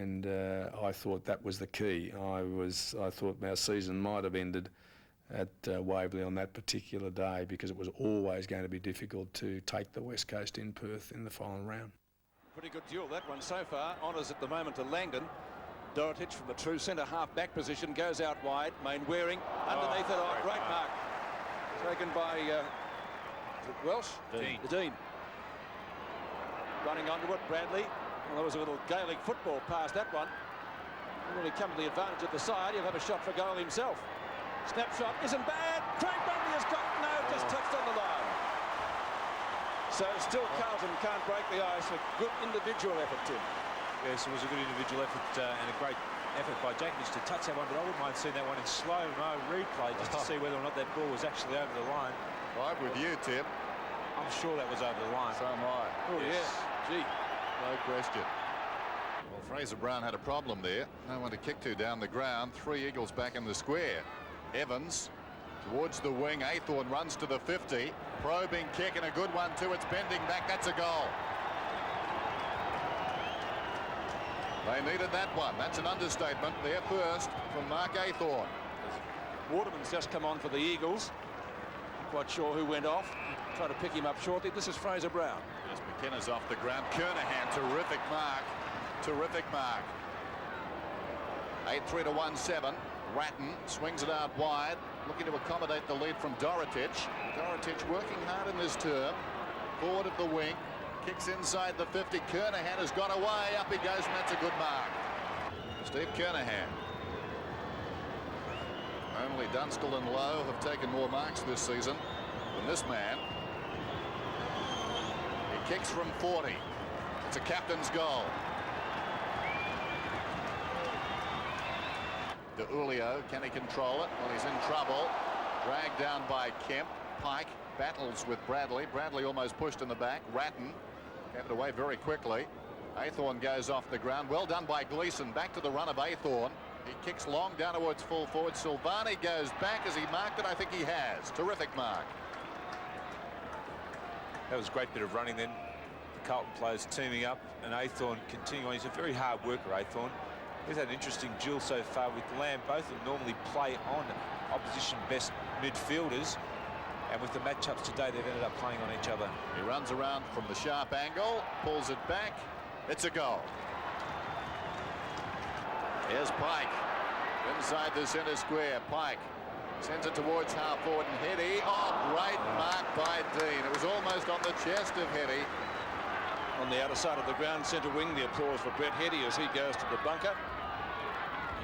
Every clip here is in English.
and I thought that was the key. I thought our season might have ended at Waverley on that particular day, because it was always going to be difficult to take the West Coast in Perth in the final round. Pretty good duel, that one so far. Honours at the moment to Langdon. Dorotich from the true centre half back position goes out wide. Mainwaring underneath it. Oh, great mark. Taken by is it Welsh? Dean. Running onto it, Bradley. Well, there was a little Gaelic football past that one. When he come to the advantage at the side, he'll have a shot for goal himself. Snapshot isn't bad. Craig Bradley has got just touched on the line. So still Carlton can't break the ice. A good individual effort, Tim. Yes, it was a good individual effort and a great effort by Jakovich to touch that one, but I wouldn't mind seeing that one in slow-mo replay just to see whether or not that ball was actually over the line. I'm with you, Tim. I'm sure that was over the line. So am I. Oh, yes. Gee. No question. Well, Fraser Brown had a problem there. No one to kick to down the ground. 3 Eagles back in the square. Evans towards the wing. Athorn runs to the 50. Probing kick, and a good one too. It's bending back. That's a goal. They needed that one. That's an understatement. There first from Mark Athorn. Waterman's just come on for the Eagles. Not quite sure who went off. Try to pick him up shortly. This is Fraser Brown. Yes, McKenna's off the ground. Kernahan, terrific mark. Terrific mark. 8-3 to 1-7. Ratton swings it out wide, looking to accommodate the lead from Dorotich. Dorotich working hard in this term. Forward of the wing. Kicks inside the 50. Kernahan has got away. Up he goes, and that's a good mark. Steve Kernahan. Only Dunstall and Lowe have taken more marks this season than this man. He kicks from 40. It's a captain's goal. De Ulio, can he control it? Well, he's in trouble. Dragged down by Kemp. Pike battles with Bradley. Bradley almost pushed in the back. Ratton gave it away very quickly. Athorn goes off the ground. Well done by Gleeson. Back to the run of Athorn. He kicks long down towards full forward. Silvani goes back. As he marked it, I think he has. Terrific mark. That was a great bit of running then. The Carlton players teaming up, and Athorn continuing on. He's a very hard worker, Athorn. He's had an interesting duel so far with Lamb. Both of them normally play on opposition best midfielders, and with the matchups today, they've ended up playing on each other. He runs around from the sharp angle, pulls it back. It's a goal. Here's Pike inside the centre square. Pike sends it towards half forward, and Heady. Oh, great mark by Dean. It was almost on the chest of Heady. On the outer side of the ground, centre wing, the applause for Brett Heady as he goes to the bunker.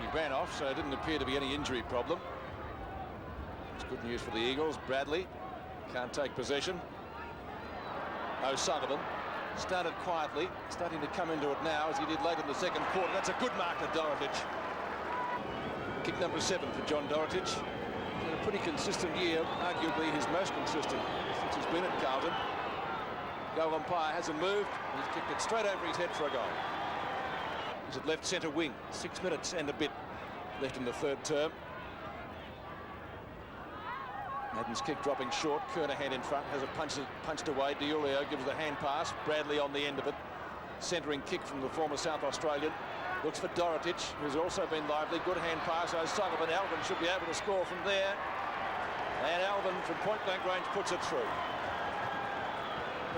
He ran off, so it didn't appear to be any injury problem. It's good news for the Eagles. Bradley can't take possession. O'Sullivan started quietly, starting to come into it now as he did late in the second quarter. That's a good mark to Dorotich. Kick number 7 for John Dorotich. Had a pretty consistent year, arguably his most consistent since he's been at Carlton. Goal umpire hasn't moved. He's kicked it straight over his head for a goal. He's at left centre wing. 6 minutes and a bit left in the third term. Madden's kick dropping short. Kernahan in front, has it punched away. De Ulio gives the hand pass. Bradley on the end of it. Centering kick from the former South Australian. Looks for Dorotich, who's also been lively. Good hand pass. O'Sullivan. Alvin should be able to score from there. And Alvin from point blank range puts it through.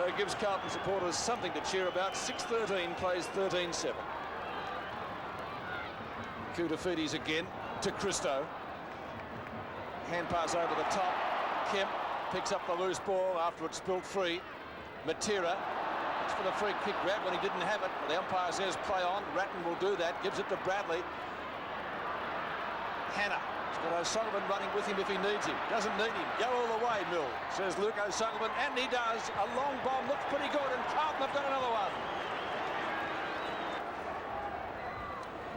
It gives Carlton supporters something to cheer about. 6-13 plays 13-7. Koutafidis again to Christo. Hand pass over the top. Kemp picks up the loose ball after it's spilled free. Matera looks for the free kick grab when he didn't have it. The umpire says play on. Ratton will do that. Gives it to Bradley. Hannah. He's got O'Sullivan running with him if he needs him. Doesn't need him. Go all the way, Mill, says Luke O'Sullivan, and he does. A long bomb looks pretty good, and Carlton have got another one.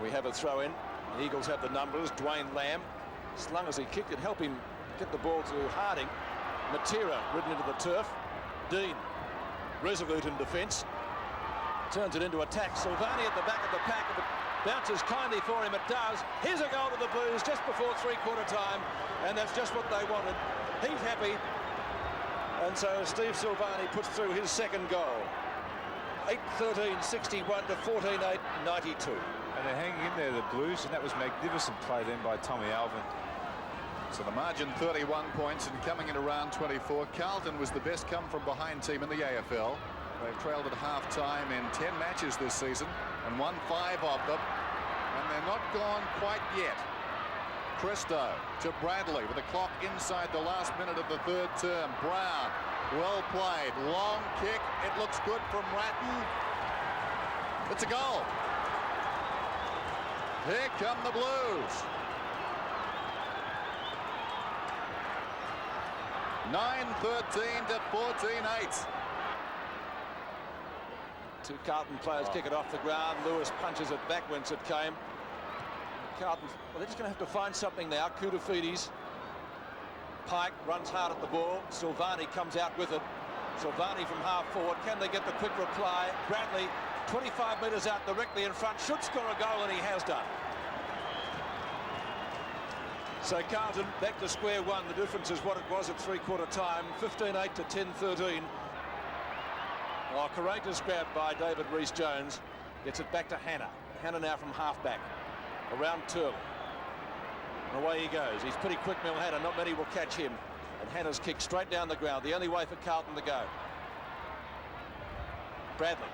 We have a throw in. The Eagles have the numbers. Dwayne Lamb, slung as he kicked it, help him get the ball to Harding. Matera ridden into the turf. Dean, resolute in defence, turns it into attack. Silvani at the back of the pack. If it bounces kindly for him, it does. Here's a goal to the Blues just before three-quarter time, and that's just what they wanted. He's happy, and so Steve Silvani puts through his second goal. 8-13, 61 to 14-8, 92. And they're hanging in there, the Blues, and that was magnificent play then by Tommy Alvin. So the margin 31 points, and coming in around 24, Carlton was the best come-from-behind team in the AFL. They've trailed at half-time in 10 matches this season and won 5 of them, and they're not gone quite yet. Christo to Bradley with the clock inside the last minute of the third term. Brown, well played, long kick. It looks good from Ratton. It's a goal. Here come the Blues. 9-13 to 14-8. Two Carlton players kick it off the ground. Lewis punches it back whence it came. Carlton, well, they're just going to have to find something now. Koutoufides. Pike runs hard at the ball. Silvani comes out with it. Silvani from half forward. Can they get the quick reply? Bradley, 25 metres out directly in front, should score a goal, and he has done. So Carlton back to square one. The difference is what it was at three-quarter time, 15-8 to 10-13. Oh, courageous grab by David Rhys-Jones. Gets it back to Hannah. Hannah now from half-back. Around Turley. And away he goes. He's pretty quick, Hannah. Not many will catch him. And Hannah's kicked straight down the ground. The only way for Carlton to go. Bradley.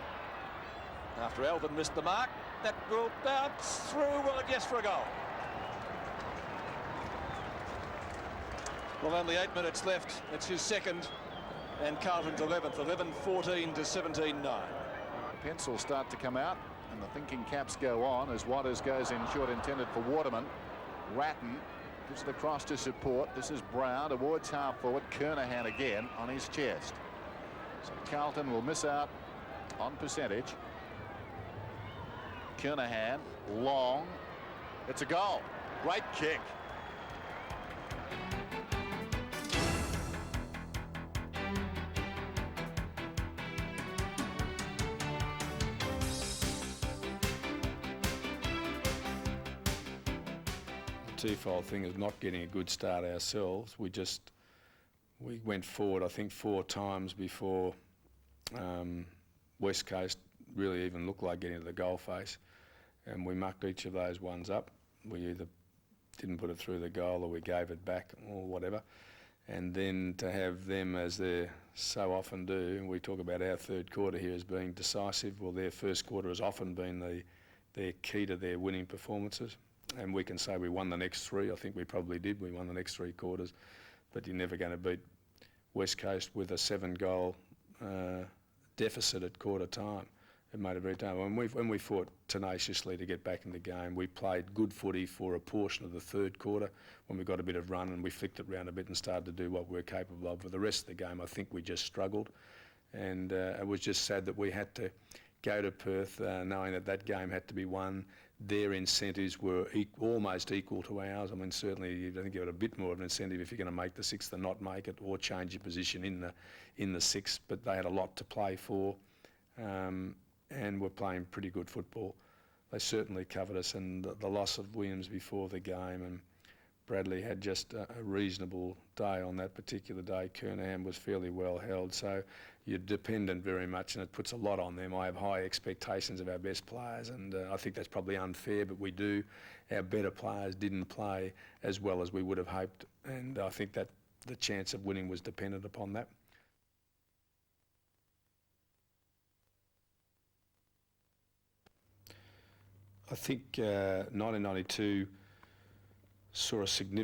After Alvin missed the mark, that will bounce through. Well, yes, for a goal. Well, only 8 minutes left. It's his second, and Carlton's 11th. 11-14 to 17-9. The pencils start to come out, and the thinking caps go on as Waters goes in short, intended for Waterman. Ratton gives it across to support. This is Brown towards half forward. Kernahan again on his chest. So Carlton will miss out on percentage. Kernahan, long. It's a goal. Great kick. Twofold thing is not getting a good start ourselves. We went forward, I think, 4 times before West Coast really even looked like getting to the goal face, and we mucked each of those ones up. We either didn't put it through the goal or we gave it back or whatever. And then to have them, as they so often do, and we talk about our third quarter here as being decisive, well, their first quarter has often been their key to their winning performances. And we can say we won the next 3. I think we probably did. We won the next 3 quarters. But you're never going to beat West Coast with a 7-goal deficit at quarter time. It made it very tough. When we fought tenaciously to get back in the game, we played good footy for a portion of the third quarter when we got a bit of run, and we flicked it round a bit and started to do what we were capable of. For the rest of the game, I think we just struggled. And it was just sad that we had to go to Perth knowing that game had to be won. Their incentives were almost equal to ours. I mean, certainly I think you had a bit more of an incentive if you're going to make the 6th than not make it, or change your position in the 6th. But they had a lot to play for, and were playing pretty good football. They certainly covered us, and the loss of Williams before the game, and Bradley had just a reasonable day on that particular day. Kernahan was fairly well held, so you're dependent very much, and it puts a lot on them. I have high expectations of our best players, and I think that's probably unfair, but we do. Our better players didn't play as well as we would have hoped, and I think that the chance of winning was dependent upon that. I think 1992 saw a significant